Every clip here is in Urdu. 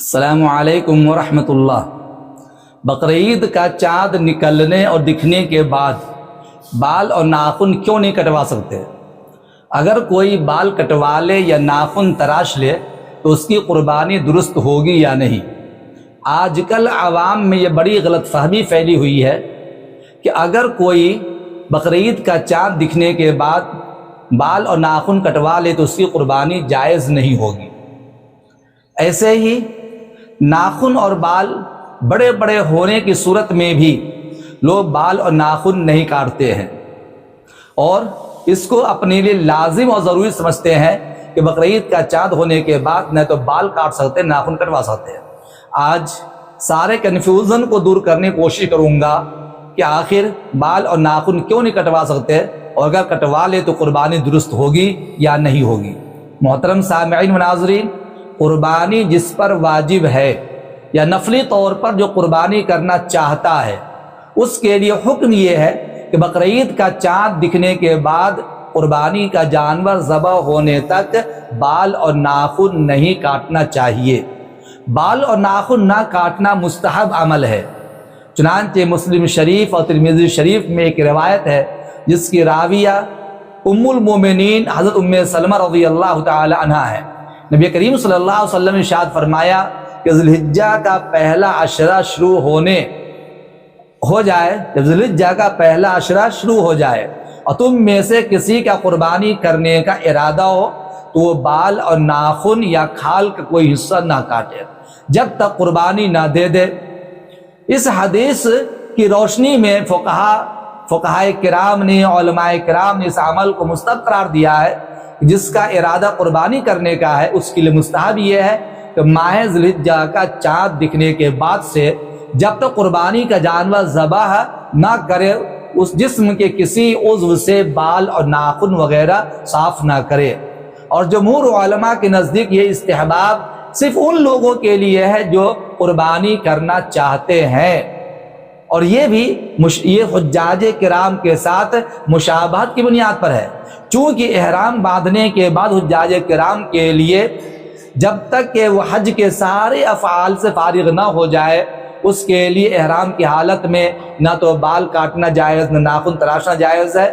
السلام علیکم ورحمۃ اللہ۔ بقرعید کا چاند نکلنے اور دکھنے کے بعد بال اور ناخن کیوں نہیں کٹوا سکتے؟ اگر کوئی بال کٹوا لے یا ناخن تراش لے تو اس کی قربانی درست ہوگی یا نہیں؟ آج کل عوام میں یہ بڑی غلط فہمی پھیلی ہوئی ہے کہ اگر کوئی بقرعید کا چاند دکھنے کے بعد بال اور ناخن کٹوا لے تو اس کی قربانی جائز نہیں ہوگی۔ ایسے ہی ناخن اور بال بڑے بڑے ہونے کی صورت میں بھی لوگ بال اور ناخن نہیں کاٹتے ہیں اور اس کو اپنے لیے لازم اور ضروری سمجھتے ہیں کہ بقرعید کا چاند ہونے کے بعد نہ تو بال کاٹ سکتے ہیں ناخن کٹوا سکتے ہیں۔ آج سارے کنفیوژن کو دور کرنے کی کوشش کروں گا کہ آخر بال اور ناخن کیوں نہیں کٹوا سکتے اور اگر کٹوا لے تو قربانی درست ہوگی یا نہیں ہوگی۔ محترم سامعین و ناظرین، قربانی جس پر واجب ہے یا نفلی طور پر جو قربانی کرنا چاہتا ہے اس کے لیے حکم یہ ہے کہ بقرعید کا چاند دکھنے کے بعد قربانی کا جانور ذبح ہونے تک بال اور ناخن نہیں کاٹنا چاہیے۔ بال اور ناخن نہ کاٹنا مستحب عمل ہے۔ چنانچہ مسلم شریف اور ترمذی شریف میں ایک روایت ہے جس کی راویہ ام المومنین حضرت ام سلمہ رضی اللہ تعالی عنہا ہے۔ نبی کریم صلی اللہ علیہ وسلم نے ارشاد فرمایا کہ ذی الحجہ کا پہلا عشرہ شروع ہو جائے، جب ذی الحجہ کا پہلا عشرہ شروع ہو جائے اور تم میں سے کسی کا قربانی کرنے کا ارادہ ہو تو وہ بال اور ناخن یا کھال کا کوئی حصہ نہ کاٹے جب تک قربانی نہ دے دے۔ اس حدیث کی روشنی میں فقہائے کرام نے، علماء کرام نے اس عمل کو مستحب قرار دیا ہے۔ جس کا ارادہ قربانی کرنے کا ہے اس کے لیے مستحب یہ ہے کہ ماہ ذی الحجہ کا چاند دکھنے کے بعد سے جب تک قربانی کا جانور ذبح نہ کرے اس جسم کے کسی عضو سے بال اور ناخن وغیرہ صاف نہ کرے۔ اور جمہور علماء کے نزدیک یہ استحباب صرف ان لوگوں کے لیے ہے جو قربانی کرنا چاہتے ہیں، اور یہ حجاج کرام کے ساتھ مشابہت کی بنیاد پر ہے۔ چونکہ احرام باندھنے کے بعد حجاج کرام کے لیے جب تک کہ وہ حج کے سارے افعال سے فارغ نہ ہو جائے اس کے لیے احرام کی حالت میں نہ تو بال کاٹنا جائز نہ ناخن تراشنا جائز ہے۔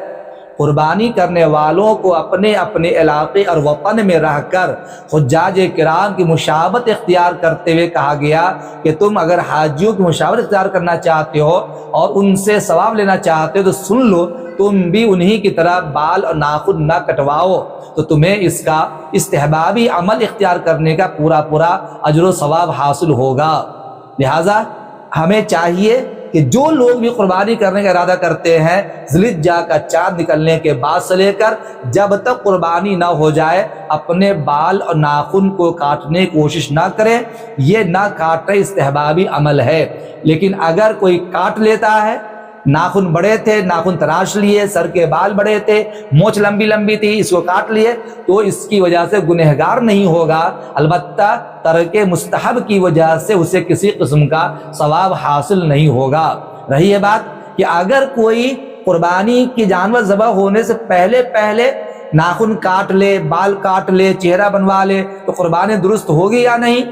قربانی کرنے والوں کو اپنے اپنے علاقے اور وطن میں رہ کر حجاج کرام کی مشابہت اختیار کرتے ہوئے کہا گیا کہ تم اگر حاجیوں کی مشابہت اختیار کرنا چاہتے ہو اور ان سے ثواب لینا چاہتے ہو تو سن لو، تم بھی انہی کی طرح بال اور ناخن نہ کٹواؤ تو تمہیں اس کا استحبابی عمل اختیار کرنے کا پورا اجر و ثواب حاصل ہوگا۔ لہٰذا ہمیں چاہیے کہ جو لوگ بھی قربانی کرنے کا ارادہ کرتے ہیں ذی الحجہ کا چاند نکلنے کے بعد سے لے کر جب تک قربانی نہ ہو جائے اپنے بال اور ناخن کو کاٹنے کی کوشش نہ کریں۔ یہ نہ کاٹنا استحبابی عمل ہے، لیکن اگر کوئی کاٹ لیتا ہے، ناخن بڑے تھے ناخن تراش لیے، سر کے بال بڑے تھے، مونچھ لمبی تھی، اس کو کاٹ لیے تو اس کی وجہ سے گنہگار نہیں ہوگا، البتہ ترک مستحب کی وجہ سے اسے کسی قسم کا ثواب حاصل نہیں ہوگا۔ رہی یہ بات کہ اگر کوئی قربانی کی جانور ذبح ہونے سے پہلے ناخن کاٹ لے، بال کاٹ لے، چہرہ بنوا لے تو قربانی درست ہوگی یا نہیں؟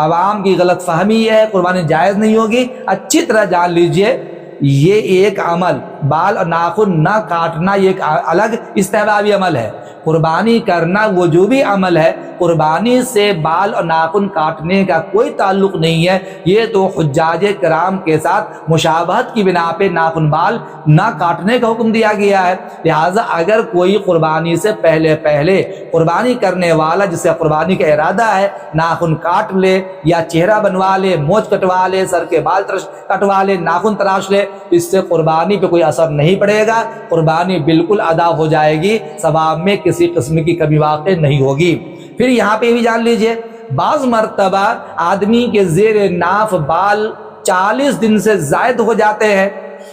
عوام کی غلط فہمی یہ ہے قربانی جائز نہیں ہوگی۔ اچھی طرح جان لیجئے یہ ایک عمل بال اور ناخن نہ کاٹنا یہ ایک الگ استحبابی عمل ہے۔ قربانی کرنا وجوبی عمل ہے، قربانی سے بال اور ناخن کاٹنے کا کوئی تعلق نہیں ہے۔ یہ تو حجاج کرام کے ساتھ مشابہت کی بنا پہ ناخن بال نہ کاٹنے کا حکم دیا گیا ہے۔ لہٰذا اگر کوئی قربانی سے پہلے قربانی کرنے والا جسے قربانی کا ارادہ ہے ناخن کاٹ لے یا چہرہ بنوا لے، مونچھ کٹوا لے، سر کے بال کٹوا لے، ناخن تراش لے، اس سے قربانی پہ کوئی اثر نہیں پڑے گا، قربانی بالکل ادا ہو جائے گی، ثواب میں کسی قسم کی کمی واقع نہیں ہوگی۔ پھر یہاں پہ بھی جان لیجئے بعض مرتبہ آدمی کے زیر ناف بال 40 دن سے زائد ہو جاتے ہیں،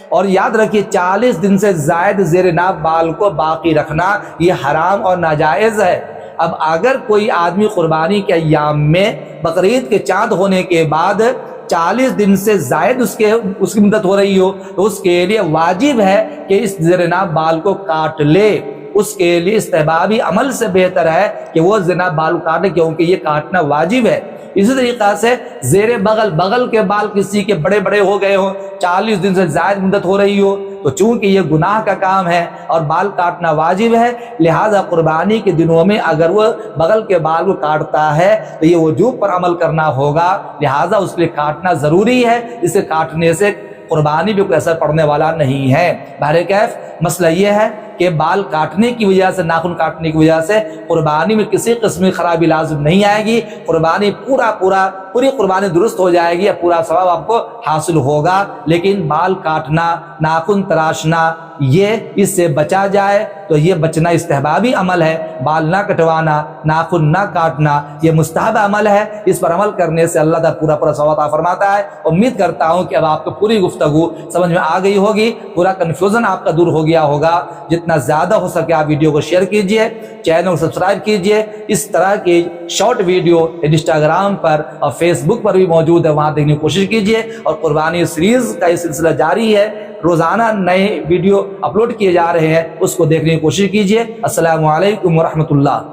اور یاد رکھیے 40 دن سے زائد زیر ناف بال کو باقی رکھنا یہ حرام اور ناجائز ہے۔ اب اگر کوئی آدمی قربانی کے ایام میں بقرعید کے چاند ہونے کے بعد 40 دن سے زائد اس کی مدت ہو رہی ہو تو اس کے لیے واجب ہے کہ اس زیر ناف بال کو کاٹ لے۔ اس کے لیے استحبابی عمل سے بہتر ہے کہ وہ زنا بال کاٹے، کیونکہ یہ کاٹنا واجب ہے۔ اسی طریقہ سے زیر بغل کے بال کسی کے بڑے بڑے ہو گئے ہوں، 40 دن سے زائد مدت ہو رہی ہو، تو چونکہ یہ گناہ کا کام ہے اور بال کاٹنا واجب ہے، لہذا قربانی کے دنوں میں اگر وہ بغل کے بال کو کاٹتا ہے تو یہ وجوب پر عمل کرنا ہوگا، لہذا اس کے لیے کاٹنا ضروری ہے، اسے کاٹنے سے قربانی بھی کوئی اثر پڑنے والا نہیں ہے۔ بہرکیف مسئلہ یہ ہے کہ بال کاٹنے کی وجہ سے، ناخن کاٹنے کی وجہ سے قربانی میں کسی قسم کی خرابی لازم نہیں آئے گی، قربانی پوری قربانی درست ہو جائے گی، پورا ثواب آپ کو حاصل ہوگا، لیکن بال کاٹنا، ناخن تراشنا، یہ اس سے بچا جائے تو یہ بچنا استحبابی عمل ہے۔ بال نہ کٹوانا، ناخن نہ کاٹنا یہ مستحب عمل ہے، اس پر عمل کرنے سے اللہ تعالیٰ پورا ثواب عطا فرماتا ہے۔ امید کرتا ہوں کہ اب آپ کو پوری گفتگو سمجھ میں آ گئی ہوگی، پورا کنفیوژن آپ کا دور ہو گیا ہوگا۔ جتنا زیادہ ہو سکے آپ ویڈیو کو شیئر کیجئے، چینل کو سبسکرائب کیجئے۔ اس طرح کی شارٹ ویڈیو انسٹاگرام پر اور فیس بک پر بھی موجود ہے، وہاں دیکھنے کی کوشش کیجئے، اور قربانی سیریز کا یہ سلسلہ جاری ہے، روزانہ نئے ویڈیو اپلوڈ کیے جا رہے ہیں، اس کو دیکھنے کی کوشش کیجئے۔ السلام علیکم ورحمۃ اللہ۔